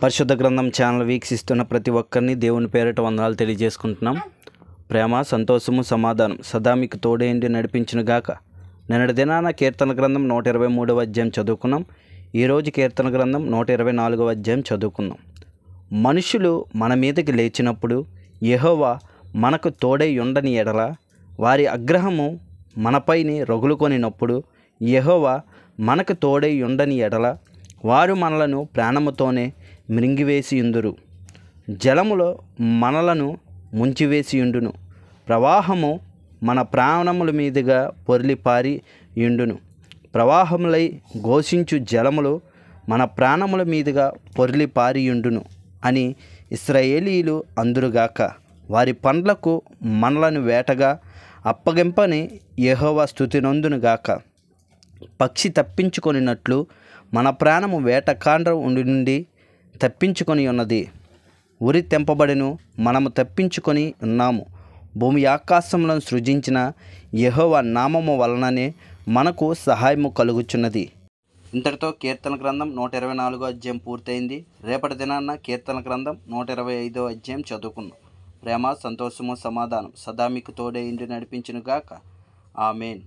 పరిశుద్ధ గ్రంథం ఛానల్ వీక్షిస్తున్న ప్రతి ఒక్కరిని దేవుని పేరిట వందనాలు తెలియజేసుకుంటున్నాం. ప్రేమ, సంతోషము, సమాధానం సదా మీకు తోడేంటి నడిపించిన గాక. నిన్నటి దినాన కీర్తన గ్రంథం 123వ అధ్యాయం చదువుకున్నాం. ఈరోజు కీర్తన గ్రంథం 124వ అధ్యాయం చదువుకున్నాం. మనుషులు మన మీదకి లేచినప్పుడు యెహోవా మనకు తోడై ఉండని ఎడల, వారి ఆగ్రహము మనపైని రగులుకొనినప్పుడు యెహోవా మనకు తోడై ఉండని ఎడల, వారు మనలను ప్రాణముతోనే మృంగివేసియుందురు. జలములో మనలను ముంచివేసియుండును. ప్రవాహము మన ప్రాణముల మీదుగా పొర్లిపారి యుండును. ప్రవాహములై ఘోషించు జలములు మన ప్రాణముల మీదుగా పొర్లిపారియుండును అని ఇశ్రాయేలీయులు అందురుగాక. వారి పండ్లకు మనలను వేటగా అప్పగింపని యెహోవా స్తుతినొందునుగాక. పక్షి తప్పించుకొనినట్లు మన ప్రాణము వేటకాండ్రం నుండి తప్పించుకొని ఉన్నది. ఉరి తెంపబడిను, మనము తప్పించుకొని ఉన్నాము. భూమి ఆకాశములను సృజించిన యెహోవా నామము వలననే మనకు సహాయము కలుగుచున్నది. ఇంతటితో కీర్తన గ్రంథం 124వ అధ్యాయం పూర్తయింది. రేపటి దినాన్న కీర్తన గ్రంథం 125వ అధ్యాయం చదువుకున్నాం. ప్రేమ, సంతోషము, సమాధానం సదా మీకు తోడే ఇంటి నడిపించునుగాక. ఆమేన్.